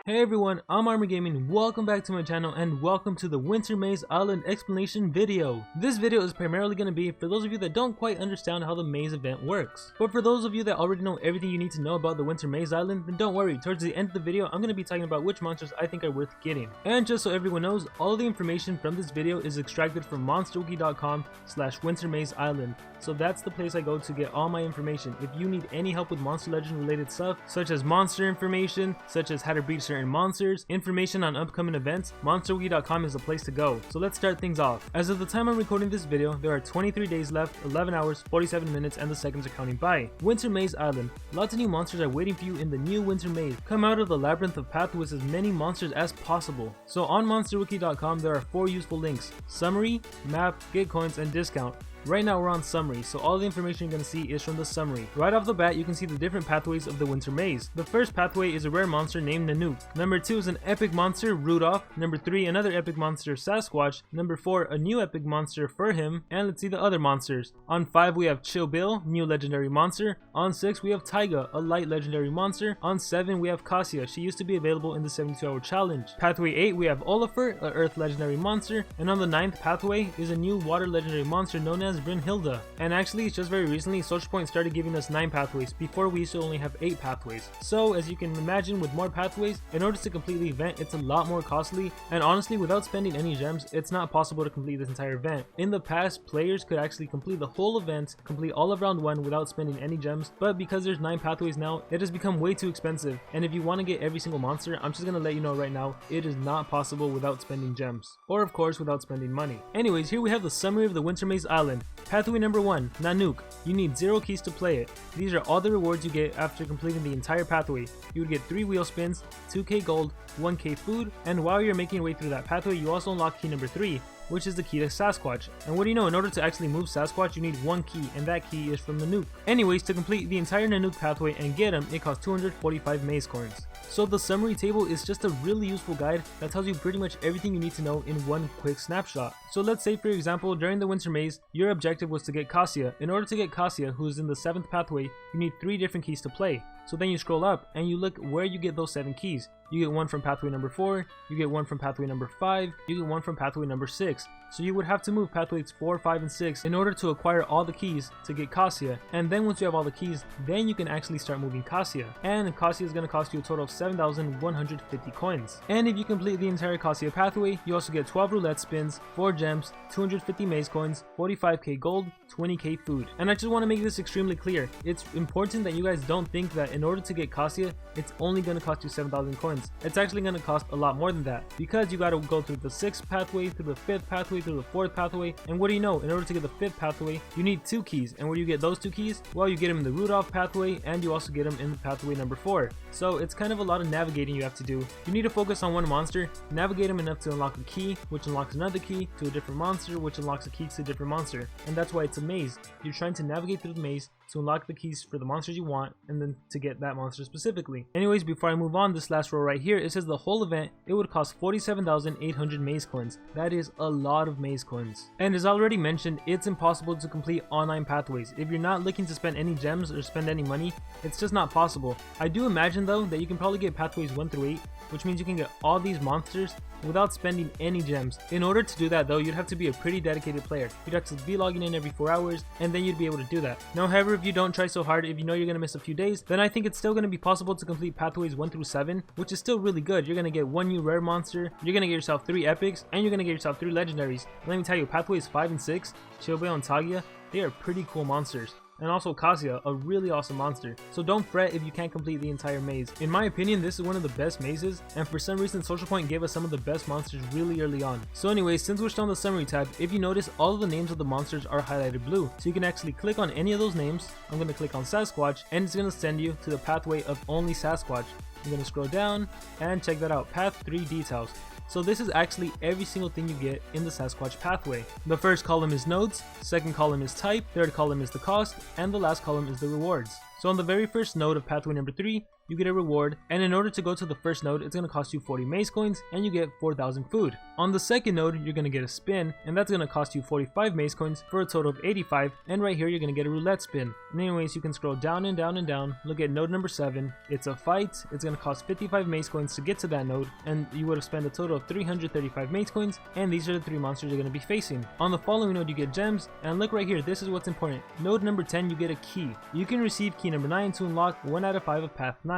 Hey everyone, I'm Armor Gaming. Welcome back to my channel and welcome to the Winter Maze Island explanation video. This video is primarily going to be for those of you that don't quite understand how the maze event works. But for those of you that already know everything you need to know about the Winter Maze Island, then don't worry, towards the end of the video I'm going to be talking about which monsters I think are worth getting. And just so everyone knows, all of the information from this video is extracted from monsterwiki.com/wintermazeisland. So that's the place I go to get all my information. If you need any help with Monster Legend related stuff, such as monster information, such as how to breed certain monsters, information on upcoming events, monsterwiki.com is the place to go. So let's start things off. As of the time I'm recording this video, there are 23 days left, 11 hours, 47 minutes, and the seconds are counting by. Winter Maze Island. Lots of new monsters are waiting for you in the new Winter Maze. Come out of the labyrinth of path with as many monsters as possible. So on monsterwiki.com there are 4 useful links: summary, map, get coins, and discount. Right now we're on summary, so all the information you're going to see is from the summary. Right off the bat you can see the different pathways of the Winter Maze. The first pathway is a rare monster named Nanook. Number 2 is an epic monster, Rudolph. Number 3, another epic monster, Sasquatch. Number 4, a new epic monster, Furhim. And let's see the other monsters. On 5 we have Chill Bill, new legendary monster. On 6 we have Taiga, a light legendary monster. On 7 we have Kassia, she used to be available in the 72-hour challenge. Pathway 8 we have Olafur, a earth legendary monster. And on the 9th pathway is a new water legendary monster known as Brynhilda. And actually just very recently Social Point started giving us 9 pathways. Before we used to only have 8 pathways. So as you can imagine, with more pathways, in order to complete the event it's a lot more costly, and honestly without spending any gems it's not possible to complete this entire event. In the past players could actually complete the whole event, complete all of round 1 without spending any gems, but because there's 9 pathways now it has become way too expensive, and if you want to get every single monster, I'm just gonna let you know right now, it is not possible without spending gems, or of course without spending money. Anyways, here we have the summary of the Winter Maze Island. Pathway number 1, Nanook. You need 0 keys to play it. These are all the rewards you get after completing the entire pathway. You would get 3 wheel spins, 2k gold, 1k food, and while you're making your way through that pathway you also unlock key number 3, which is the key to Sasquatch. And what do you know, in order to actually move Sasquatch you need 1 key, and that key is from Nanook. Anyways, to complete the entire Nanook pathway and get him, it costs 245 maze coins. So the summary table is just a really useful guide that tells you pretty much everything you need to know in one quick snapshot. So let's say for example during the Winter Maze your objective was to get Kassia. In order to get Kassia, who is in the 7th pathway, you need 3 different keys to play. So then you scroll up and you look where you get those 7 keys. You get 1 from pathway number 4, you get 1 from pathway number 5, you get 1 from pathway number 6. So you would have to move pathways 4, 5, and 6 in order to acquire all the keys to get Kassia. And then once you have all the keys, then you can actually start moving Kassia. And Kassia is going to cost you a total of 7,150 coins. And if you complete the entire Kassia pathway, you also get 12 roulette spins, 4 gems, 250 maze coins, 45k gold, 20k food. And I just want to make this extremely clear. It's important that you guys don't think that in order to get Kassia, it's only going to cost you 7,000 coins. It's actually going to cost a lot more than that, because you got to go through the 6th pathway, through the 5th pathway, through the 4th pathway, and what do you know, in order to get the 5th pathway you need 2 keys, and where do you get those 2 keys? Well, you get them in the Rudolph pathway, and you also get them in the pathway number 4. So it's kind of a lot of navigating you have to do. You need to focus on one monster, navigate them enough to unlock a key, which unlocks another key to a different monster, which unlocks a key to a different monster, and that's why it's a maze. You're trying to navigate through the maze to unlock the keys for the monsters you want, and then to get that monster specifically. Anyways, before I move on, this last row right here, it says the whole event, it would cost 47,800 maze coins. That is a lot of maze coins. And as already mentioned, it's impossible to complete online pathways. If you're not looking to spend any gems or spend any money, it's just not possible. I do imagine though that you can probably get pathways 1 through 8, which means you can get all these monsters without spending any gems. In order to do that though, you'd have to be a pretty dedicated player. You'd have to be logging in every 4 hours, and then you'd be able to do that. Now however, if you don't try so hard, if you know you're going to miss a few days, then I think it's still going to be possible to complete pathways 1 through 7, which is still really good. You're going to get 1 new rare monster, you're going to get yourself 3 epics, and you're going to get yourself 3 legendaries. And let me tell you, pathways 5 and 6, Chilbei and Taiga, they are pretty cool monsters. And also Kassia, a really awesome monster. So don't fret if you can't complete the entire maze. In my opinion, this is one of the best mazes, and for some reason Social Point gave us some of the best monsters really early on. So anyways, since we're still on the summary tab, if you notice, all of the names of the monsters are highlighted blue. So you can actually click on any of those names. I'm going to click on Sasquatch, and it's going to send you to the pathway of only Sasquatch. I'm going to scroll down and check that out, path 3 details. So this is actually every single thing you get in the Sasquatch pathway. The first column is nodes, second column is type, third column is the cost, and the last column is the rewards. So on the very first node of pathway number 3, you get a reward, and in order to go to the first node, it's going to cost you 40 maze coins, and you get 4,000 food. On the second node, you're going to get a spin, and that's going to cost you 45 maze coins for a total of 85, and right here, you're going to get a roulette spin. And anyways, you can scroll down and down and down, look at node number 7, it's a fight, it's going to cost 55 maze coins to get to that node, and you would have spent a total of 335 maze coins, and these are the 3 monsters you're going to be facing. On the following node, you get gems, and look right here, this is what's important. Node number 10, you get a key. You can receive key number 9 to unlock 1 out of 5 of path 9.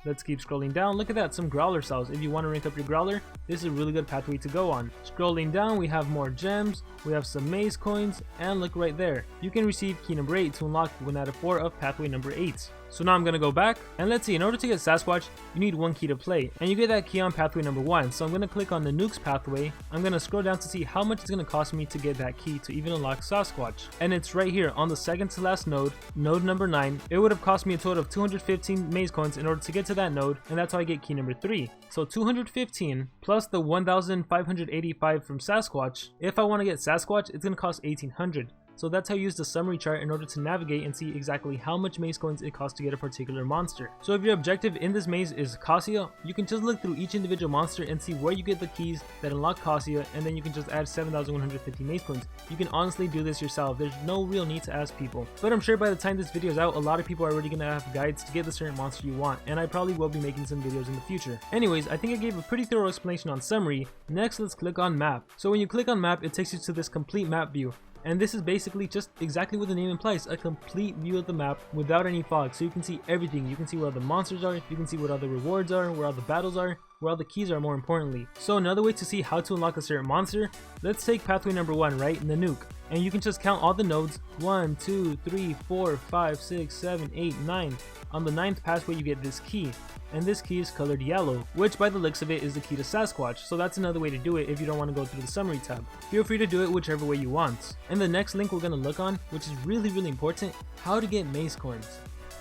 Let's keep scrolling down. Look at that, some growler cells. If you want to rank up your growler, this is a really good pathway to go on. Scrolling down, we have more gems, we have some maze coins, and look right there. You can receive key number 8 to unlock 1 out of 4 of pathway number 8. So now I'm going to go back, and let's see, in order to get Sasquatch, you need 1 key to play, and you get that key on pathway number 1. So I'm going to click on the nukes pathway, I'm going to scroll down to see how much it's going to cost me to get that key to even unlock Sasquatch. And it's right here on the second to last node, node number 9. It would have cost me a total of 215 maze coins in order to get to that node, and that's how I get key number 3. So 215 plus the 1,585 from Sasquatch. If I want to get Sasquatch, it's going to cost 1,800. So that's how you use the summary chart in order to navigate and see exactly how much maze coins it costs to get a particular monster. So if your objective in this maze is Kassia, you can just look through each individual monster and see where you get the keys that unlock Kassia, and then you can just add 7,150 maze coins. You can honestly do this yourself, there's no real need to ask people. But I'm sure by the time this video is out, a lot of people are already going to have guides to get the certain monster you want, and I probably will be making some videos in the future. Anyways, I think I gave a pretty thorough explanation on summary. Next, let's click on map. So when you click on map, it takes you to this complete map view. And this is basically just exactly what the name implies, a complete view of the map without any fog. So you can see everything, you can see where all the monsters are, you can see what all the rewards are, where all the battles are, where all the keys are more importantly. So another way to see how to unlock a certain monster, let's take pathway number 1, right, in the nuke. And you can just count all the nodes, 1, 2, 3, 4, 5, 6, 7, 8, 9. On the 9th pathway you get this key, and this key is colored yellow, which by the looks of it is the key to Sasquatch, so that's another way to do it if you don't want to go through the summary tab. Feel free to do it whichever way you want. And the next link we're going to look on, which is really important, how to get maze coins.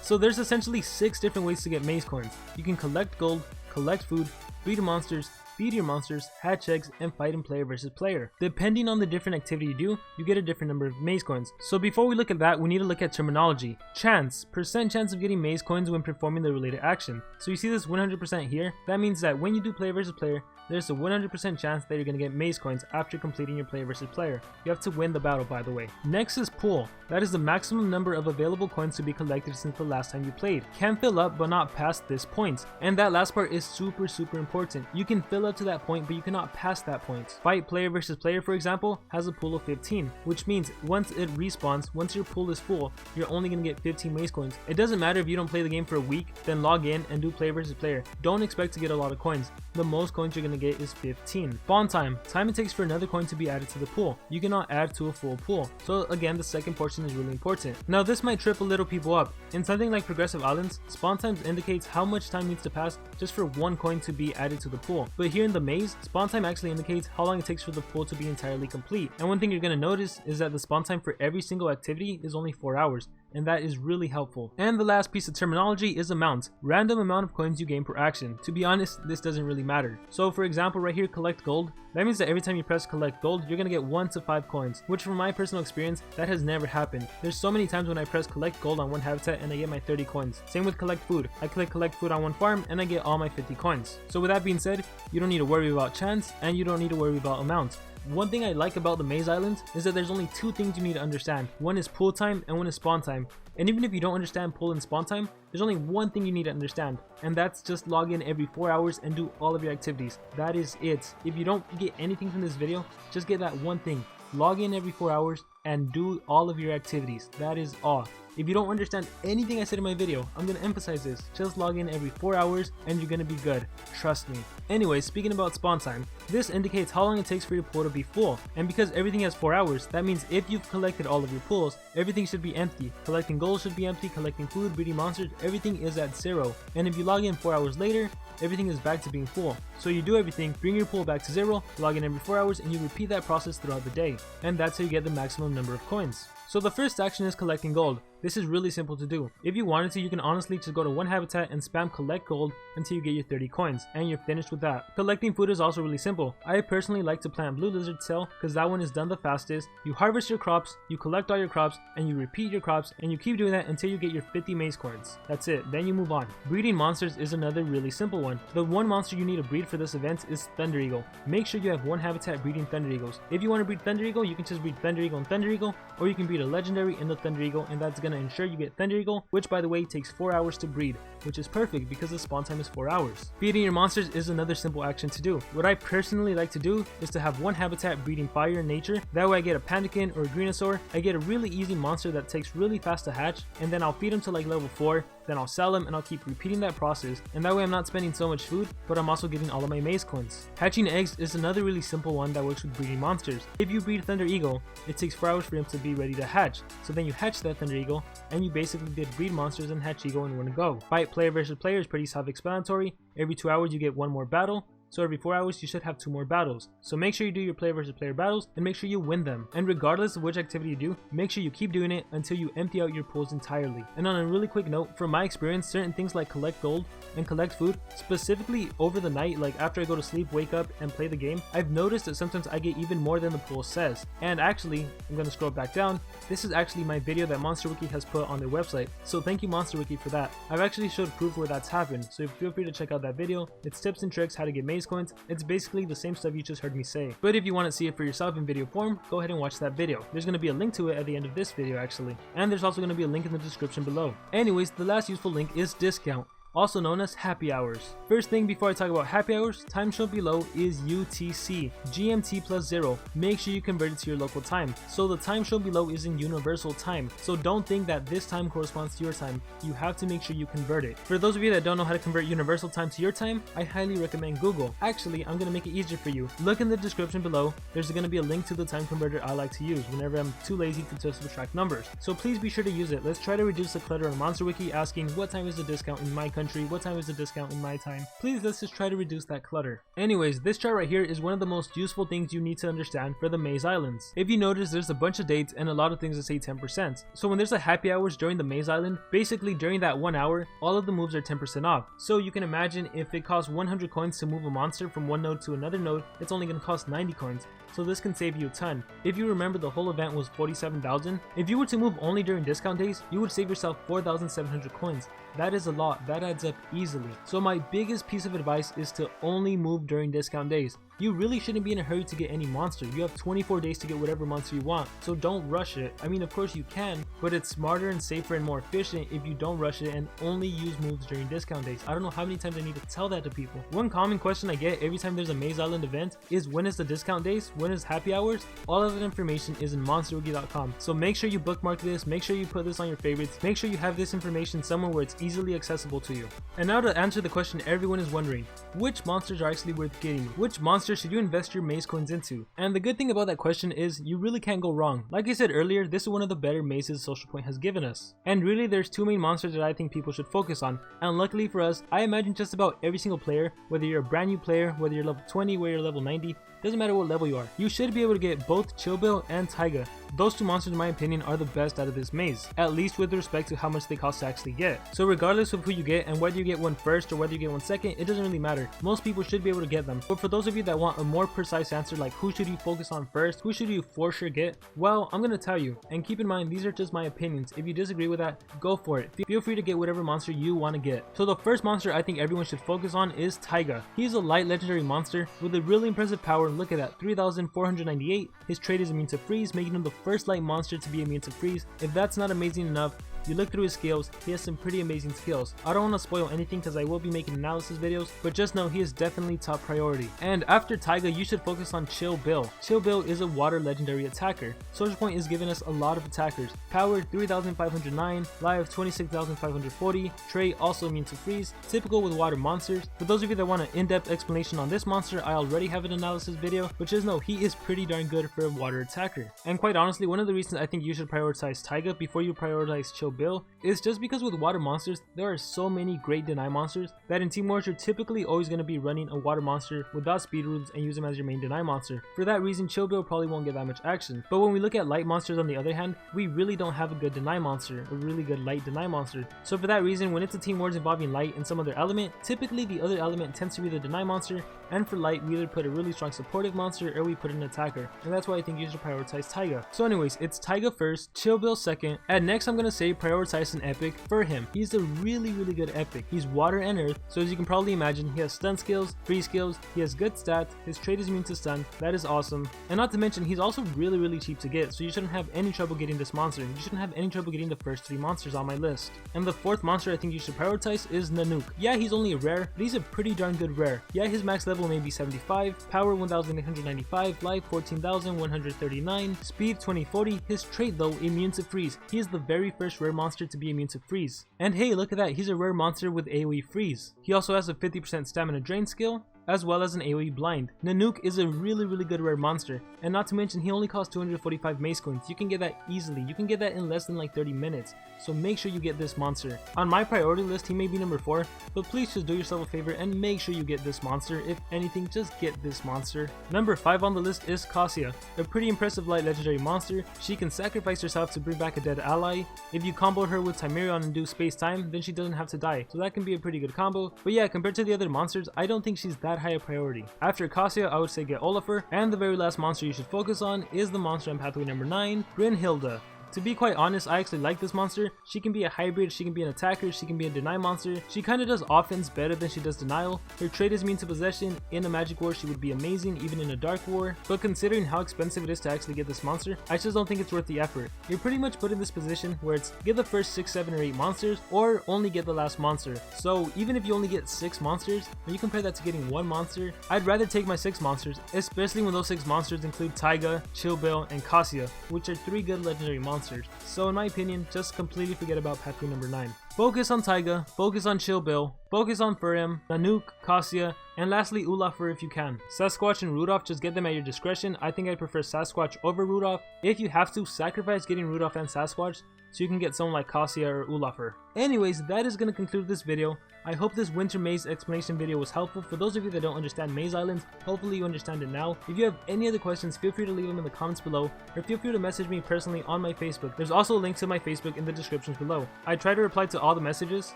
So there's essentially 6 different ways to get maze coins. You can collect gold, collect food, breed monsters, feed your monsters, hatch eggs, and fight in player versus player. Depending on the different activity you do, you get a different number of maze coins. So before we look at that, we need to look at terminology. Chance, percent chance of getting maze coins when performing the related action. So you see this 100% here? That means that when you do player versus player, there's a 100% chance that you're going to get maze coins after completing your player versus player. You have to win the battle, by the way. Next is pool. That is the maximum number of available coins to be collected since the last time you played. Can fill up but not past this point. And that last part is super important. You can fill up to that point, but you cannot pass that point. Fight player versus player, for example, has a pool of 15, which means once it respawns, once your pool is full, you're only going to get 15 maze coins. It doesn't matter if you don't play the game for a week, then log in and do player versus player. Don't expect to get a lot of coins. The most coins you're going to get is 15. Spawn time it takes for another coin to be added to the pool. You cannot add to a full pool. So again, the second portion is really important. Now this might trip a little people up. In something like Progressive Islands, spawn times indicates how much time needs to pass just for one coin to be added to the pool. But here in the maze, spawn time actually indicates how long it takes for the pool to be entirely complete. And one thing you're going to notice is that the spawn time for every single activity is only 4 hours. And that is really helpful. And the last piece of terminology is amount. Random amount of coins you gain per action. To be honest, this doesn't really matter. So for example, right here, collect gold. That means that every time you press collect gold, you're gonna get 1 to 5 coins, which from my personal experience, that has never happened. There's so many times when I press collect gold on one habitat and I get my 30 coins. Same with collect food. I click collect food on one farm and I get all my 50 coins. So with that being said, you don't need to worry about chance and you don't need to worry about amount. One thing I like about the maze islands is that there's only 2 things you need to understand. One is pool time and one is spawn time. And even if you don't understand pool and spawn time, there's only one thing you need to understand, and that's just log in every 4 hours and do all of your activities. That is it. If you don't get anything from this video, just get that one thing. Log in every 4 hours and do all of your activities. That is all. If you don't understand anything I said in my video, I'm going to emphasize this. Just log in every 4 hours and you're going to be good. Trust me. Anyway, speaking about spawn time, this indicates how long it takes for your pool to be full. And because everything has 4 hours, that means if you've collected all of your pools, everything should be empty. Collecting gold should be empty, collecting food, breeding monsters, everything is at 0. And if you log in 4 hours later, everything is back to being full. So you do everything, bring your pool back to 0, log in every 4 hours, and you repeat that process throughout the day. And that's how you get the maximum number of coins. So the first action is collecting gold. This is really simple to do. If you wanted to, you can honestly just go to one habitat and spam collect gold until you get your 30 coins, and you're finished with that. Collecting food is also really simple. I personally like to plant blue lizard tail because that one is done the fastest. You harvest your crops, you collect all your crops, and you repeat your crops, and you keep doing that until you get your 50 maize coins. That's it, then you move on. Breeding monsters is another really simple one. The one monster you need to breed for this event is Thunder Eagle. Make sure you have one habitat breeding Thunder Eagles. If you want to breed Thunder Eagle, you can just breed Thunder Eagle and Thunder Eagle, or you can breed a legendary in the Thunder Eagle, and that's going to ensure you get Thunder Eagle, which by the way takes 4 hours to breed, which is perfect because the spawn time is 4 hours. Feeding your monsters is another simple action to do. What I personally like to do is to have one habitat breeding fire and nature. That way I get a Pandaken or a Greenosaur. I get a really easy monster that takes really fast to hatch, and then I'll feed him to like level 4, then I'll sell him, and I'll keep repeating that process, and that way I'm not spending so much food, but I'm also getting all of my maize coins. Hatching eggs is another really simple one that works with breeding monsters. If you breed Thunder Eagle, it takes 4 hours for him to be ready to hatch, so then you hatch that Thunder Eagle, and you basically did breed monsters and hatch Eagle in one go. Fight player versus player is pretty self-explanatory. Every 2 hours you get one more battle, so every 4 hours you should have 2 more battles. So make sure you do your player versus player battles and make sure you win them. And regardless of which activity you do, make sure you keep doing it until you empty out your pools entirely. And on a really quick note, from my experience, certain things like collect gold and collect food, specifically over the night, like after I go to sleep, wake up, and play the game, I've noticed that sometimes I get even more than the pool says. And actually, I'm going to scroll back down, this is actually my video that monsterwiki has put on their website. So thank you monsterwiki for that. I've actually showed proof where that's happened, so feel free to check out that video. It's tips and tricks how to get maize coins. It's basically the same stuff you just heard me say. But if you want to see it for yourself in video form, go ahead and watch that video. There's going to be a link to it at the end of this video actually. And there's also going to be a link in the description below. Anyways, the last useful link is discount, also known as happy hours. First thing before I talk about happy hours, time shown below is UTC, GMT plus 0. Make sure you convert it to your local time. So the time shown below is in universal time. So don't think that this time corresponds to your time. You have to make sure you convert it. For those of you that don't know how to convert universal time to your time, I highly recommend Google. Actually, I'm going to make it easier for you. Look in the description below. There's going to be a link to the time converter I like to use whenever I'm too lazy to subtract numbers. So please be sure to use it. Let's try to reduce the clutter on MonsterWiki asking what time is the discount in my country, what time is the discount in my time. Please, let's just try to reduce that clutter. Anyways, this chart right here is one of the most useful things you need to understand for the Maze Islands. If you notice, there's a bunch of dates and a lot of things that say 10%. So when there's a happy hours during the Maze Island, basically during that 1 hour, all of the moves are 10% off. So you can imagine if it costs 100 coins to move a monster from one node to another node, it's only going to cost 90 coins. So this can save you a ton. If you remember, the whole event was 47,000. If you were to move only during discount days, you would save yourself 4,700 coins. That is a lot. That adds up easily. So my biggest piece of advice is to only move during discount days. You really shouldn't be in a hurry to get any monster. You have 24 days to get whatever monster you want, so don't rush it. I mean, of course you can, but it's smarter and safer and more efficient if you don't rush it and only use moves during discount days. I don't know how many times I need to tell that to people. One common question I get every time there's a Maze Island event is, when is the discount days? When is happy hours? All of that information is in monsterwiki.com. So make sure you bookmark this, make sure you put this on your favorites, make sure you have this information somewhere where it's easily accessible to you. And now to answer the question everyone is wondering, which monsters are actually worth getting? Which monsters should you invest your maze coins into? And the good thing about that question is you really can't go wrong. Like I said earlier, this is one of the better mazes Social Point has given us. And really there's two main monsters that I think people should focus on. And luckily for us, I imagine just about every single player, whether you're a brand new player, whether you're level 20, whether you're level 90, doesn't matter what level you are, you should be able to get both Chill Bill and Taiga. Those two monsters in my opinion are the best out of this maze, at least with respect to how much they cost to actually get. So regardless of who you get and whether you get one first or whether you get one second, it doesn't really matter. Most people should be able to get them. But for those of you that want a more precise answer, like who should you focus on first, who should you for sure get, well, I'm gonna tell you. And keep in mind, these are just my opinions. If you disagree with that, go for it. Feel free to get whatever monster you want to get. So the first monster I think everyone should focus on is Taiga. He's a light legendary monster with a really impressive power. Look at that, 3,498. His trait is immune to freeze, making him the first light monster to be immune to freeze. If that's not amazing enough, you look through his skills, he has some pretty amazing skills. I don't want to spoil anything because I will be making analysis videos, but just know he is definitely top priority. And after Taiga, you should focus on Chill Bill. Chill Bill is a water legendary attacker. Social Point is giving us a lot of attackers. Power 3,509, life 26,540, trait also immune to freeze, typical with water monsters. For those of you that want an in-depth explanation on this monster, I already have an analysis video, but just know he is pretty darn good for a water attacker. And quite honestly, one of the reasons I think you should prioritize Taiga before you prioritize Chill Chill Bill is just because with water monsters, there are so many great deny monsters that in Team Wars you're typically always going to be running a water monster without speed runes and use them as your main deny monster. For that reason, Chill Bill probably won't get that much action. But when we look at light monsters on the other hand, we really don't have a good deny monster, a really good light deny monster. So for that reason, when it's a Team Wars involving light and some other element, typically the other element tends to be the deny monster, and for light we either put a really strong supportive monster or we put an attacker, and that's why I think you should prioritize Taiga. So anyways, it's Taiga first, Chill Bill second, and next I'm gonna say prioritize an epic for him. He's a really good epic. He's water and earth, so as you can probably imagine, he has stun skills, freeze skills, he has good stats, his trait is immune to stun, that is awesome, and not to mention he's also really cheap to get, so you shouldn't have any trouble getting this monster. You shouldn't have any trouble getting the first 3 monsters on my list. And the fourth monster I think you should prioritize is Nanook. Yeah, he's only a rare, but he's a pretty darn good rare. Yeah, his max level may be 75, power 1895, life 14139, speed 2040, his trait though immune to freeze. He is the very first rare monster to be immune to freeze. And hey, look at that, he's a rare monster with AoE freeze. He also has a 50% stamina drain skill, as well as an AoE blind. Nanook is a really good rare monster, and not to mention he only costs 245 mace coins. You can get that easily. You can get that in less than like 30 minutes, so make sure you get this monster. On my priority list he may be number 4, but please just do yourself a favor and make sure you get this monster. If anything, just get this monster. Number 5 on the list is Kassia, a pretty impressive light legendary monster. She can sacrifice herself to bring back a dead ally. If you combo her with Timerion and do space time, then she doesn't have to die, so that can be a pretty good combo. But yeah, compared to the other monsters, I don't think she's that high a priority. After Kassia, I would say get Olafur, and the very last monster you should focus on is the monster on pathway number 9, Brynhilda. To be quite honest, I actually like this monster. She can be a hybrid, she can be an attacker, she can be a deny monster. She kinda does offense better than she does denial. Her trait is immune to possession. In a magic war she would be amazing, even in a dark war. But considering how expensive it is to actually get this monster, I just don't think it's worth the effort. You're pretty much put in this position where it's get the first 6, 7, or 8 monsters, or only get the last monster. So even if you only get 6 monsters, when you compare that to getting 1 monster, I'd rather take my 6 monsters, especially when those 6 monsters include Taiga, Chill Bill, and Kassia, which are 3 good legendary monsters. So in my opinion, just completely forget about pathway number 9. Focus on Taiga, focus on Chill Bill, focus on Furim, Nanook, Kassia, and lastly Olafur if you can. Sasquatch and Rudolph, just get them at your discretion. I think I prefer Sasquatch over Rudolph. If you have to, sacrifice getting Rudolph and Sasquatch so you can get someone like Kassia or Olafur. Anyways, that is going to conclude this video. I hope this winter maze explanation video was helpful. For those of you that don't understand maze islands, hopefully you understand it now. If you have any other questions, feel free to leave them in the comments below, or feel free to message me personally on my Facebook. There's also a link to my Facebook in the descriptions below. I try to reply to all the messages.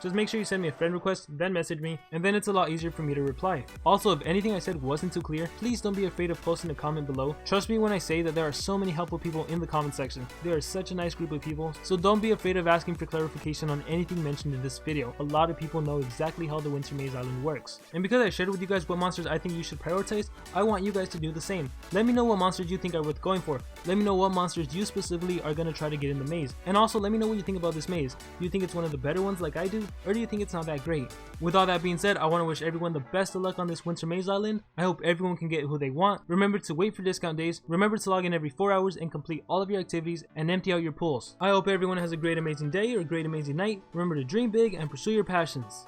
Just make sure you send me a friend request, then message me, and then it's a lot easier for me to reply. Also, if anything I said wasn't too clear, please don't be afraid of posting a comment below. Trust me when I say that there are so many helpful people in the comment section. They are such a nice group of people, so don't be afraid of asking for clarification on anything mentioned in this video. A lot of people know exactly how the Winter Maze Island works. And because I shared with you guys what monsters I think you should prioritize, I want you guys to do the same. Let me know what monsters you think are worth going for. Let me know what monsters you specifically are going to try to get in the maze. And also let me know what you think about this maze. Do you think it's one of the better ones like I do, or do you think it's not that great? With all that being said, I want to wish everyone the best of luck on this Winter Maze Island. I hope everyone can get who they want. Remember to wait for discount days. Remember to log in every 4 hours and complete all of your activities and empty out your pools. I hope everyone has a great amazing day or a great amazing night. Remember to dream big and pursue your passions.